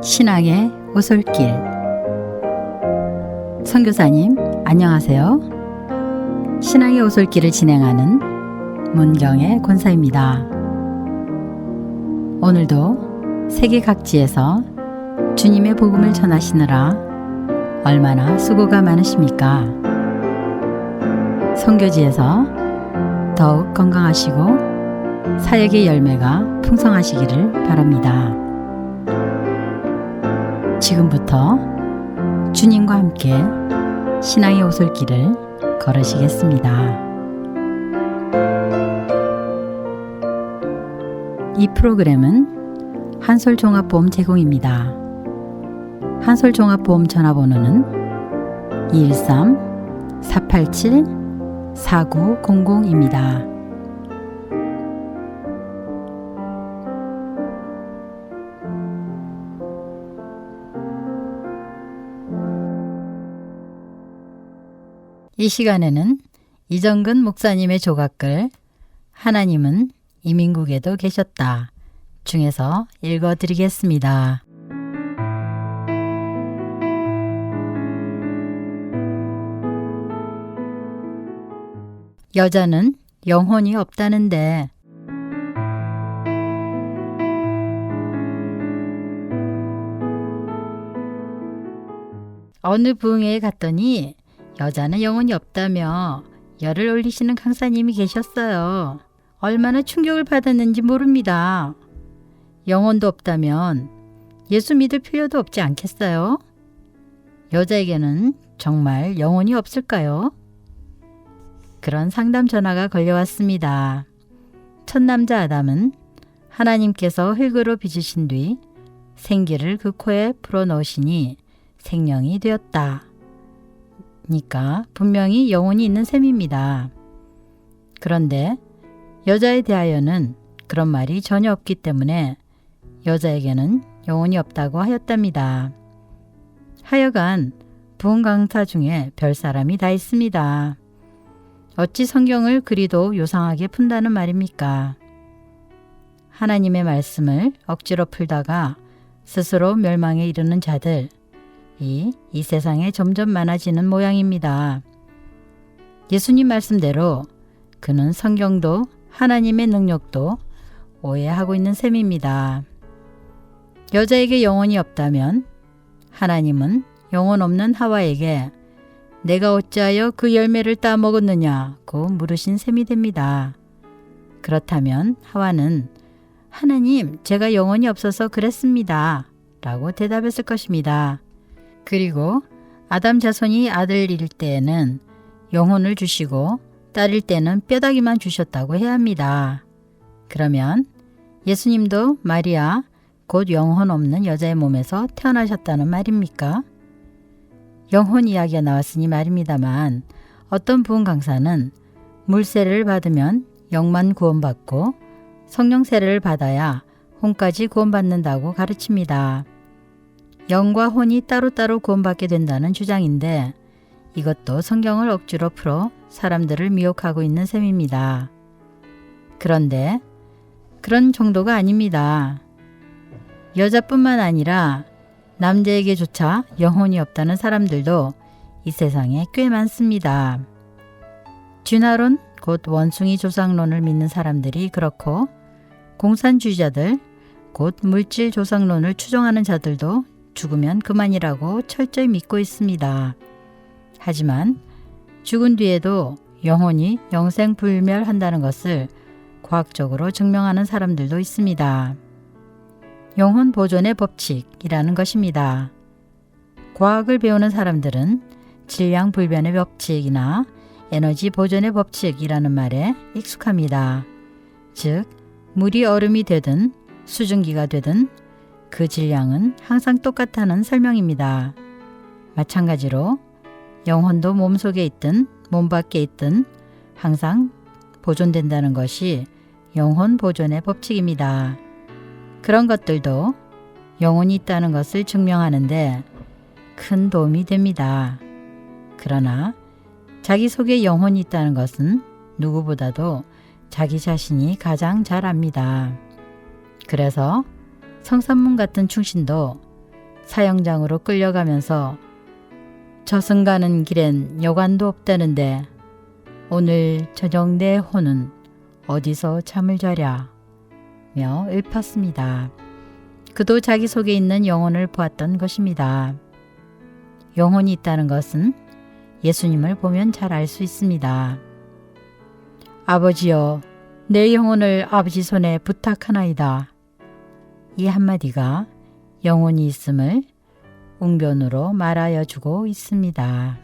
신앙의 오솔길. 선교사님 안녕하세요. 신앙의 오솔길을 진행하는 문경의 권사입니다. 오늘도 세계 각지에서 주님의 복음을 전하시느라 얼마나 수고가 많으십니까? 선교지에서 더욱 건강하시고 사역의 열매가 풍성하시기를 바랍니다. 지금부터 주님과 함께 신앙의 오솔길을 걸으시겠습니다. 이 프로그램은 한솔종합보험 제공입니다. 한솔종합보험 전화번호는 213-487-4900입니다. 이 시간에는 이정근 목사님의 조각글 하나님은 이민국에도 계셨다 중에서 읽어드리겠습니다. 여자는 영혼이 없다는데 어느 부흥회에 갔더니 여자는 영혼이 없다며 열을 올리시는 강사님이 계셨어요. 얼마나 충격을 받았는지 모릅니다. 영혼도 없다면 예수 믿을 필요도 없지 않겠어요? 여자에게는 정말 영혼이 없을까요? 그런 상담 전화가 걸려왔습니다. 첫 남자 아담은 하나님께서 흙으로 빚으신 뒤 생기를 그 코에 불어넣으시니 생명이 되었다. 니까 분명히 영혼이 있는 셈입니다. 그런데 여자에 대하여는 그런 말이 전혀 없기 때문에 여자에게는 영혼이 없다고 하였답니다. 하여간 부흥 강사 중에 별 사람이 다 있습니다. 어찌 성경을 그리도 요상하게 푼다는 말입니까? 하나님의 말씀을 억지로 풀다가 스스로 멸망에 이르는 자들, 이 세상에 점점 많아지는 모양입니다. 예수님 말씀대로 그는 성경도 하나님의 능력도 오해하고 있는 셈입니다. 여자에게 영혼이 없다면 하나님은 영혼 없는 하와에게 내가 어찌하여 그 열매를 따먹었느냐고 물으신 셈이 됩니다. 그렇다면 하와는 하나님, 제가 영혼이 없어서 그랬습니다 라고 대답했을 것입니다. 그리고 아담 자손이 아들일 때에는 영혼을 주시고 딸일 때는 뼈다귀만 주셨다고 해야 합니다. 그러면 예수님도 마리아 곧 영혼 없는 여자의 몸에서 태어나셨다는 말입니까? 영혼 이야기가 나왔으니 말입니다만 어떤 부흥 강사는 물세례를 받으면 영만 구원받고 성령 세례를 받아야 혼까지 구원받는다고 가르칩니다. 영과 혼이 따로따로 구원받게 된다는 주장인데 이것도 성경을 억지로 풀어 사람들을 미혹하고 있는 셈입니다. 그런데 그런 정도가 아닙니다. 여자뿐만 아니라 남자에게조차 영혼이 없다는 사람들도 이 세상에 꽤 많습니다. 쥐나론 곧 원숭이 조상론을 믿는 사람들이 그렇고 공산주의자들 곧 물질 조상론을 추종하는 자들도 죽으면 그만이라고 철저히 믿고 있습니다. 하지만 죽은 뒤에도 영혼이 영생불멸한다는 것을 과학적으로 증명하는 사람들도 있습니다. 영혼 보존의 법칙이라는 것입니다. 과학을 배우는 사람들은 질량 불변의 법칙이나 에너지 보존의 법칙이라는 말에 익숙합니다. 즉, 물이 얼음이 되든 수증기가 되든 그 질량은 항상 똑같다는 설명입니다. 마찬가지로 영혼도 몸속에 있든 몸 밖에 있든 항상 보존된다는 것이 영혼 보존의 법칙입니다. 그런 것들도 영혼이 있다는 것을 증명하는데 큰 도움이 됩니다. 그러나 자기 속에 영혼이 있다는 것은 누구보다도 자기 자신이 가장 잘 압니다. 그래서 성산문 같은 충신도 사형장으로 끌려가면서 저승 가는 길엔 여관도 없다는데 오늘 저녁 내 혼은 어디서 잠을 자랴 며 읊었습니다. 그도 자기 속에 있는 영혼을 보았던 것입니다. 영혼이 있다는 것은 예수님을 보면 잘 알 수 있습니다. 아버지여, 내 영혼을 아버지 손에 부탁하나이다. 이 한마디가 영혼이 있음을 웅변으로 말하여 주고 있습니다.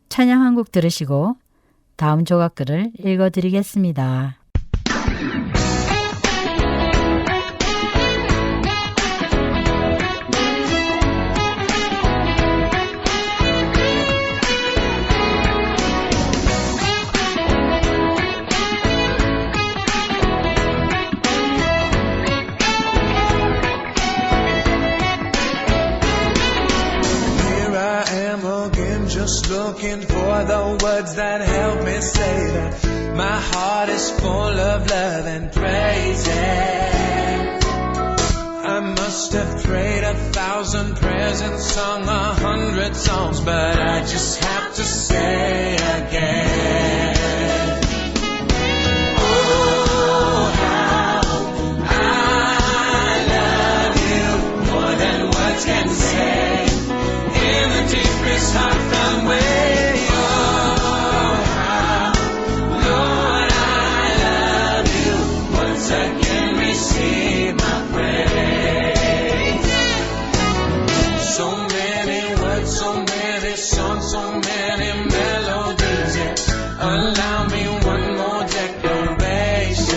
찬양 한 곡 들으시고 다음 조각글을 읽어드리겠습니다. Just looking for the words that help me say that my heart is full of love and praise. I must have prayed 1,000 prayers and sung 100 songs, but I just have to say again. Oh, how I love you more than words can say. In the deepest heartfelt way, oh, how, Lord, I love you. Once again, receive my praise. So many words, so many songs, so many melodies, yeah. Allow me one more declaration.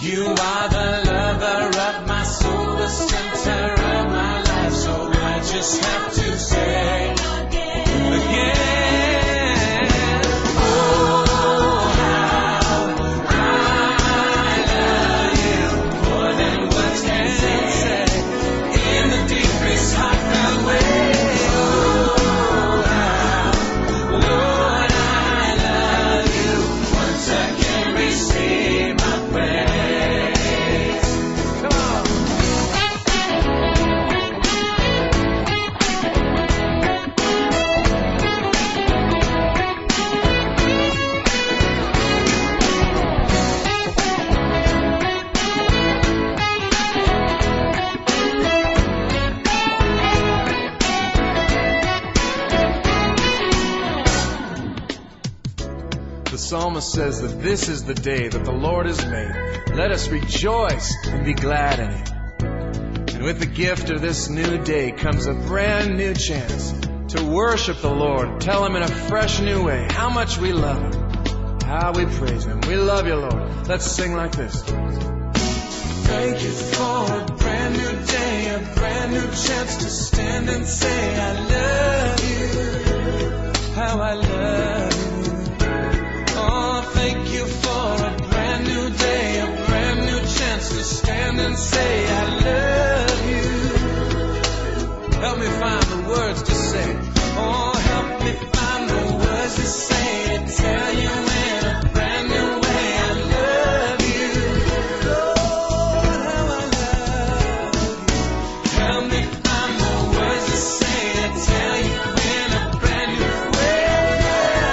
You are the lover of my soul, the center of my life, so I just have to say again, oh, how I love you more than words can say. In the deepest heartfelt way, oh, how, Lord, I love you. Once again, receive my praise. Come on. The psalmist says that this is the day that the Lord has made. Let us rejoice and be glad in it. And with the gift of this new day comes a brand new chance to worship the Lord, tell Him in a fresh new way how much we love Him, how we praise Him. We love you, Lord. Let's sing like this. Thank you for a brand new day, a brand new chance to stand and say I love you, how I love you. Oh, thank you for a brand new day, a brand new chance to stand and say I love you. Help me find the words to say. Oh, help me find the words to say to tell you in a brand new way I love you. Lord, how I love you. Help me find the words to say to tell you in a brand new way.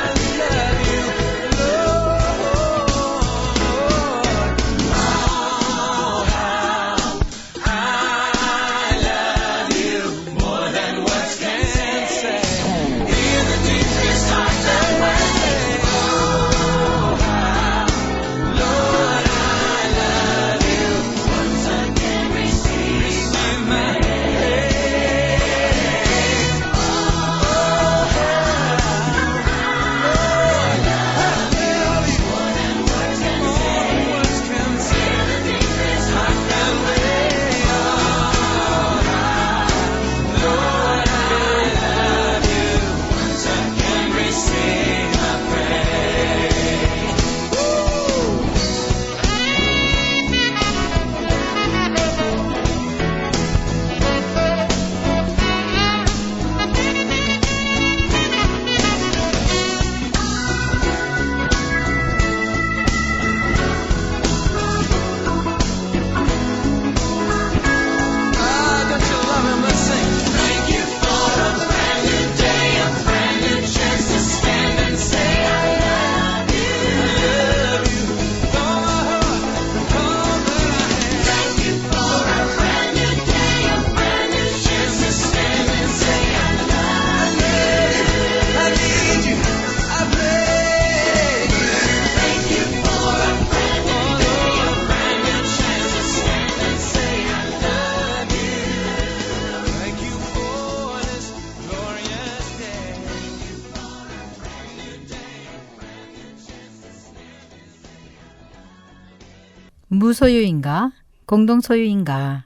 무소유인가? 공동소유인가?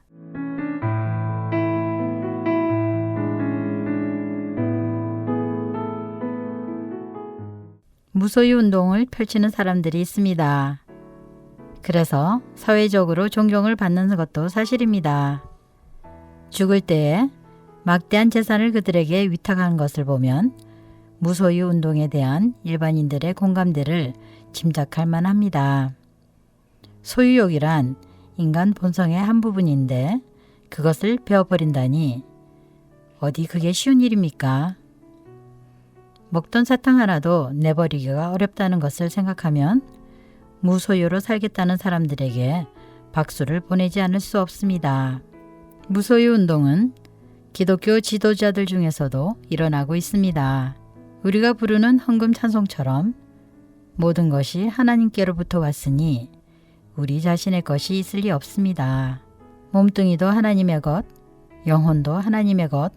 무소유 운동을 펼치는 사람들이 있습니다. 그래서 사회적으로 존경을 받는 것도 사실입니다. 죽을 때에 막대한 재산을 그들에게 위탁한 것을 보면 무소유 운동에 대한 일반인들의 공감대를 짐작할 만합니다. 소유욕이란 인간 본성의 한 부분인데 그것을 베어버린다니 어디 그게 쉬운 일입니까? 먹던 사탕 하나도 내버리기가 어렵다는 것을 생각하면 무소유로 살겠다는 사람들에게 박수를 보내지 않을 수 없습니다. 무소유 운동은 기독교 지도자들 중에서도 일어나고 있습니다. 우리가 부르는 헌금 찬송처럼 모든 것이 하나님께로부터 왔으니 우리 자신의 것이 있을 리 없습니다. 몸뚱이도 하나님의 것, 영혼도 하나님의 것,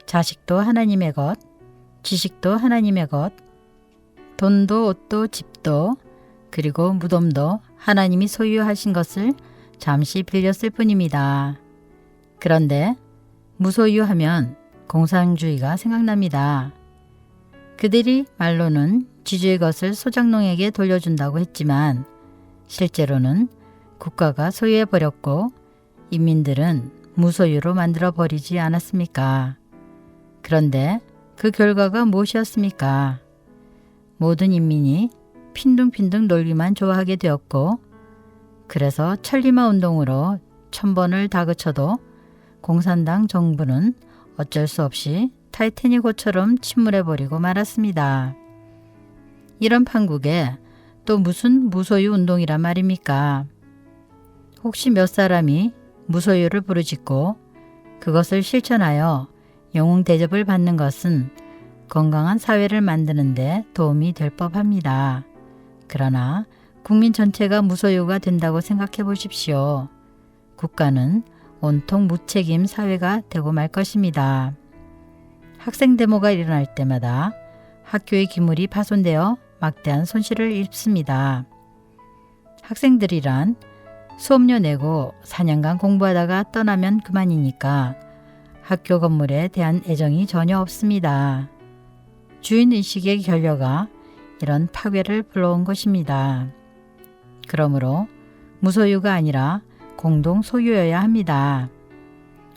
자식도 하나님의 것, 지식도 하나님의 것, 돈도 옷도 집도 그리고 무덤도 하나님이 소유하신 것을 잠시 빌렸을 뿐입니다. 그런데 무소유하면 공산주의가 생각납니다. 그들이 말로는 지주의 것을 소장농에게 돌려준다고 했지만 실제로는 국가가 소유해버렸고 인민들은 무소유로 만들어버리지 않았습니까? 그런데 그 결과가 무엇이었습니까? 모든 인민이 빈둥빈둥 놀기만 좋아하게 되었고 그래서 천리마 운동으로 1000번을 다그쳐도 공산당 정부는 어쩔 수 없이 타이타닉호처럼 침몰해버리고 말았습니다. 이런 판국에 또 무슨 무소유 운동이란 말입니까? 혹시 몇 사람이 무소유를 부르짖고 그것을 실천하여 영웅 대접을 받는 것은 건강한 사회를 만드는 데 도움이 될 법합니다. 그러나 국민 전체가 무소유가 된다고 생각해 보십시오. 국가는 온통 무책임 사회가 되고 말 것입니다. 학생 데모가 일어날 때마다 학교의 기물이 파손되어 막대한 손실을 입습니다. 학생들이란 수업료 내고 4년간 공부하다가 떠나면 그만이니까 학교 건물에 대한 애정이 전혀 없습니다. 주인의식의 결여가 이런 파괴를 불러온 것입니다. 그러므로 무소유가 아니라 공동 소유여야 합니다.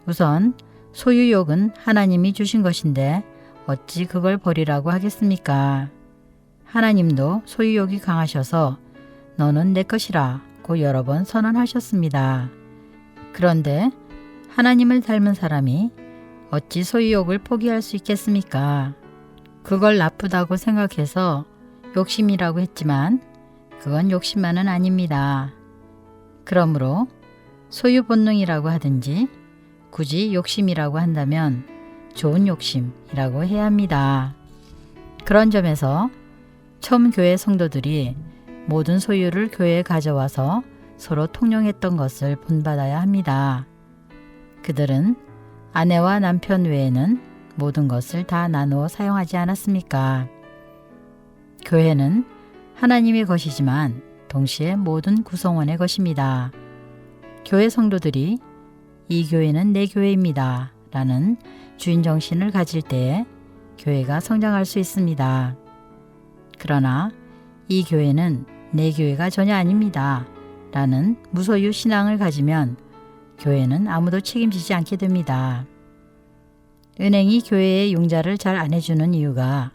우선 소유욕은 하나님이 주신 것인데 어찌 그걸 버리라고 하겠습니까? 하나님도 소유욕이 강하셔서 너는 내 것이라고 여러 번 선언하셨습니다. 그런데 하나님을 닮은 사람이 어찌 소유욕을 포기할 수 있겠습니까? 그걸 나쁘다고 생각해서 욕심이라고 했지만 그건 욕심만은 아닙니다. 그러므로 소유 본능이라고 하든지 굳이 욕심이라고 한다면 좋은 욕심이라고 해야 합니다. 그런 점에서 처음 교회 성도들이 모든 소유를 교회에 가져와서 서로 통용했던 것을 본받아야 합니다. 그들은 아내와 남편 외에는 모든 것을 다 나누어 사용하지 않았습니까? 교회는 하나님의 것이지만 동시에 모든 구성원의 것입니다. 교회 성도들이 이 교회는 내 교회입니다. 라는 주인 정신을 가질 때에 교회가 성장할 수 있습니다. 그러나 이 교회는 내 교회가 전혀 아닙니다. 라는 무소유 신앙을 가지면 교회는 아무도 책임지지 않게 됩니다. 은행이 교회의 융자를 잘 안 해주는 이유가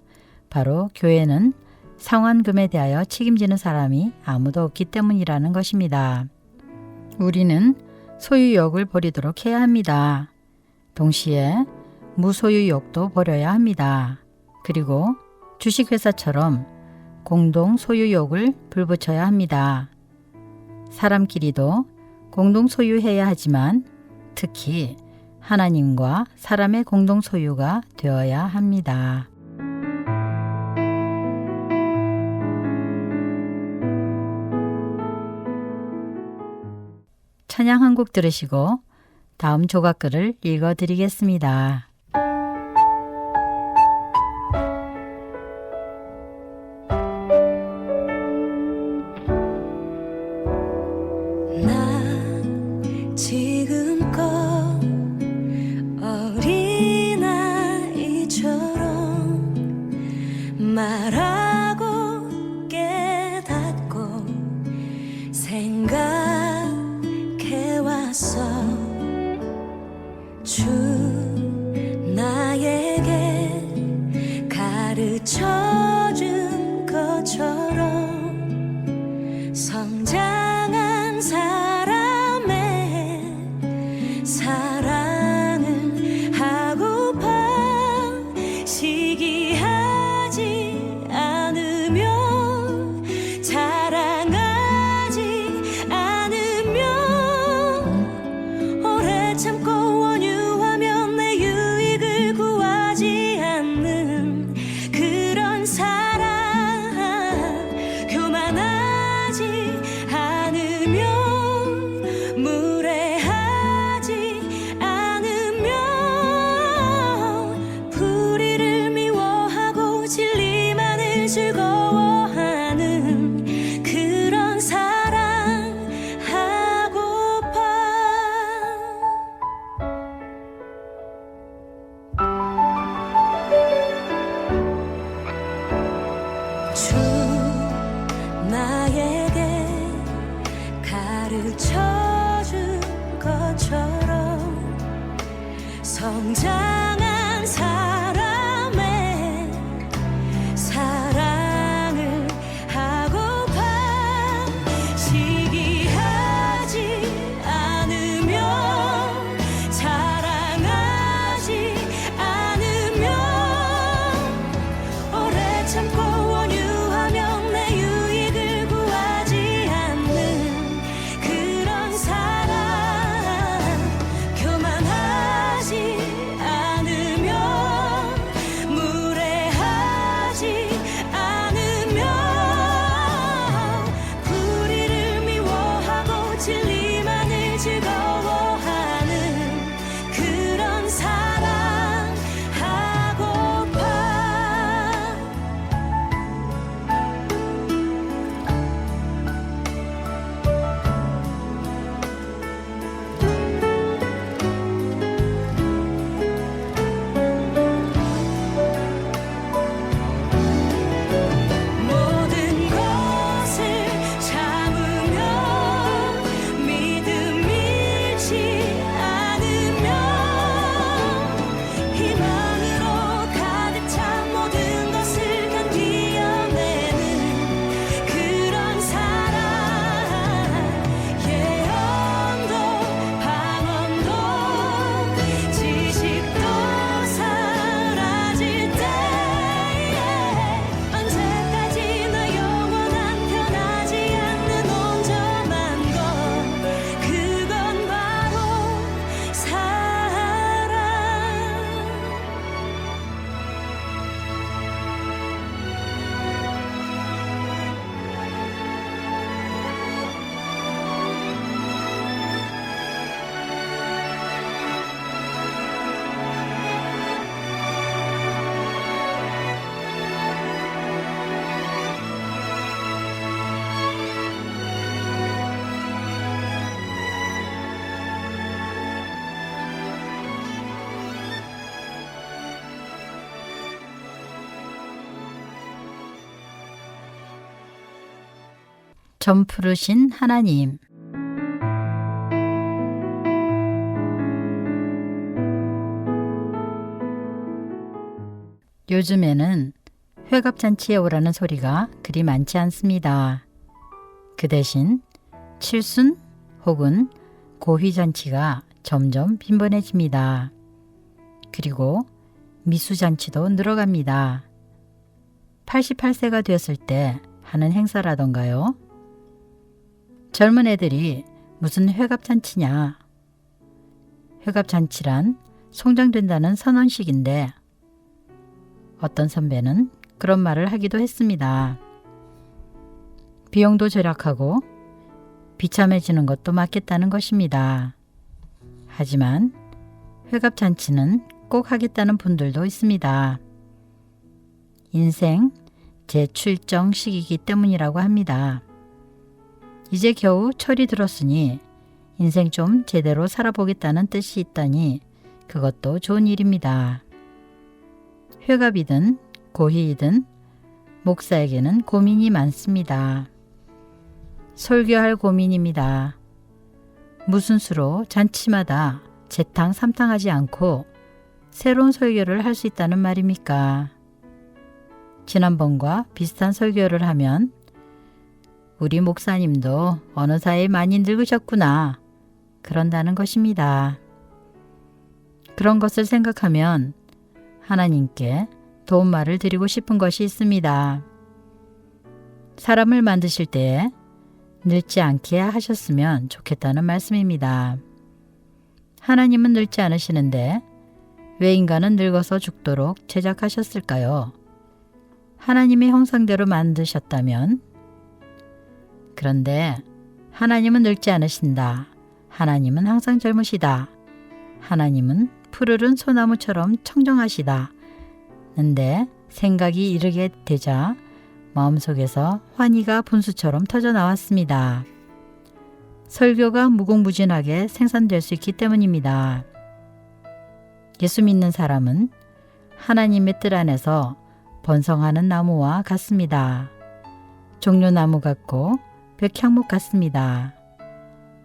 바로 교회는 상환금에 대하여 책임지는 사람이 아무도 없기 때문이라는 것입니다. 우리는 소유욕을 버리도록 해야 합니다. 동시에 무소유욕도 버려야 합니다. 그리고 주식회사처럼 공동 소유욕을 불붙여야 합니다. 사람끼리도 공동 소유해야 하지만 특히 하나님과 사람의 공동 소유가 되어야 합니다. 찬양 한 곡 들으시고 다음 조각글을 읽어드리겠습니다. 말하고 깨닫고 생각해왔어. 주 나에게 가르쳐준 것처럼 성장한 사람의 사랑을 하고파. 시기하지 않으며 자랑하지 않으며 오래 참고 원유하며 내 유익을 구하지 않는 그런 사랑. 교만하지 않으며 무례하지 않으며 불의를 미워하고 진리만을 즐거워하는 그런 사랑 하고파. 주 나에게 가르쳐준 것처럼 성장한 사람의 사랑을 하고파. 시기하지 않으며 자랑하지 않으며 오래 참고 원유하며 내 유익을 구하지 않는 그런 사랑. 교만하지 않으며 무례하지 않으며 불의를 미워하고 진리만을 즐거워하는 그런 사랑 하고파. 모든 것을 참으며 믿음 잃지 않으며 희망으로 가득 찬 모든 것을 견디어내는 그런 사랑. 예언도 방언도 지식도 사라질 때에 언제까지나 영원한 변하지 않는 온전한 것, 그건 바로 사랑. 점푸르신 하나님. 요즘에는 회갑잔치에 오라는 소리가 그리 많지 않습니다. 그 대신 칠순 혹은 고휘잔치가 점점 빈번해집니다. 그리고 미수잔치도 늘어갑니다. 88세가 되었을 때 하는 행사라던가요. 젊은 애들이 무슨 회갑잔치냐. 회갑잔치란 송장된다는 선언식인데 어떤 선배는 그런 말을 하기도 했습니다. 비용도 절약하고 비참해지는 것도 맞겠다는 것입니다. 하지만 회갑잔치는 꼭 하겠다는 분들도 있습니다. 인생 재출정 시기이기 때문이라고 합니다. 이제 겨우 철이 들었으니 인생 좀 제대로 살아보겠다는 뜻이 있다니 그것도 좋은 일입니다. 회갑이든 고희이든 목사에게는 고민이 많습니다. 설교할 고민입니다. 무슨 수로 잔치마다 재탕 삼탕하지 않고 새로운 설교를 할 수 있다는 말입니까? 지난번과 비슷한 설교를 하면 우리 목사님도 어느 사이에 많이 늙으셨구나 그런다는 것입니다. 그런 것을 생각하면 하나님께 도움말을 드리고 싶은 것이 있습니다. 사람을 만드실 때에 늙지 않게 하셨으면 좋겠다는 말씀입니다. 하나님은 늙지 않으시는데 왜 인간은 늙어서 죽도록 제작하셨을까요? 하나님의 형상대로 만드셨다면? 그런데 하나님은 늙지 않으신다. 하나님은 항상 젊으시다. 하나님은 푸르른 소나무처럼 청정하시다. 근데 생각이 이르게 되자 마음속에서 환희가 분수처럼 터져 나왔습니다. 설교가 무궁무진하게 생산될 수 있기 때문입니다. 예수 믿는 사람은 하나님의 뜻 안에서 번성하는 나무와 같습니다. 종려나무 같고 백향목 같습니다.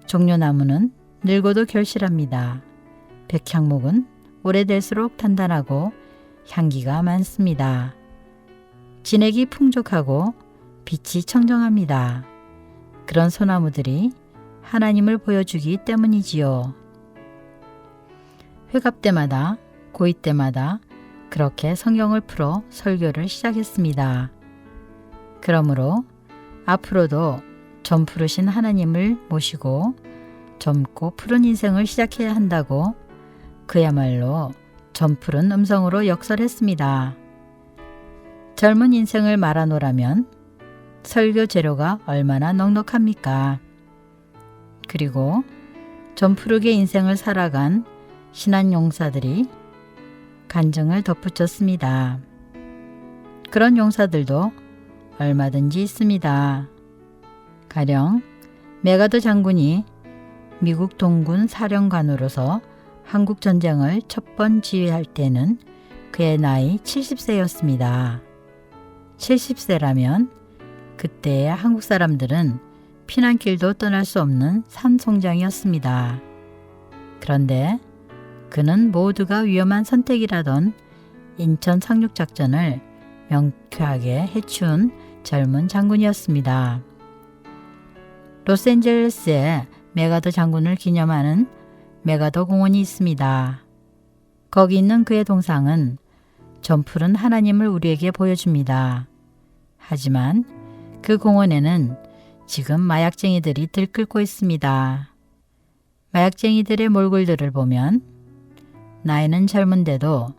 종려나무는 늙어도 결실합니다. 백향목은 오래될수록 단단하고 향기가 많습니다. 진액이 풍족하고 빛이 청정합니다. 그런 소나무들이 하나님을 보여주기 때문이지요. 회갑 때마다 고이 때마다 그렇게 성경을 풀어 설교를 시작했습니다. 그러므로 앞으로도 점 푸르신 하나님을 모시고 젊고 푸른 인생을 시작해야 한다고 그야말로 점 푸른 음성으로 역설했습니다. 젊은 인생을 말아놓으라면 설교 재료가 얼마나 넉넉합니까? 그리고 점 푸르게 인생을 살아간 신한 용사들이 간증을 덧붙였습니다. 그런 용사들도 얼마든지 있습니다. 가령 메가더 장군이 미국 동군 사령관으로서 한국전쟁을 첫 번 지휘할 때는 그의 나이 70세였습니다. 70세라면 그때의 한국 사람들은 피난길도 떠날 수 없는 산송장이었습니다. 그런데 그는 모두가 위험한 선택이라던 인천 상륙작전을 명쾌하게 해치운 젊은 장군이었습니다. 로스앤젤레스에 메가더 장군을 기념하는 메가더 공원이 있습니다. 거기 있는 그의 동상은 점푸른 하나님을 우리에게 보여줍니다. 하지만 그 공원에는 지금 마약쟁이들이 들끓고 있습니다. 마약쟁이들의 몰골들을 보면 나이는 젊은데도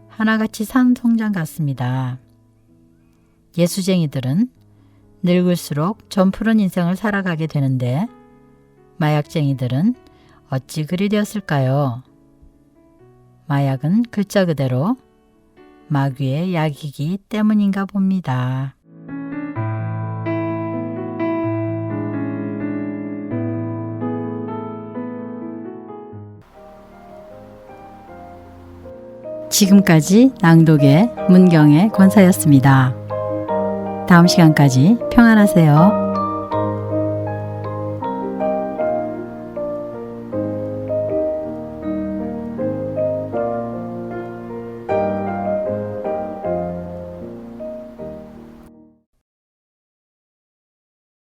하나같이 산 성장 같습니다. 예수쟁이들은 늙을수록 점푸른 인생을 살아가게 되는데 마약쟁이들은 어찌 그리 되었을까요? 마약은 글자 그대로 마귀의 약이기 때문인가 봅니다. 지금까지 낭독의 문경의 권사였습니다. 다음 시간까지 평안하세요.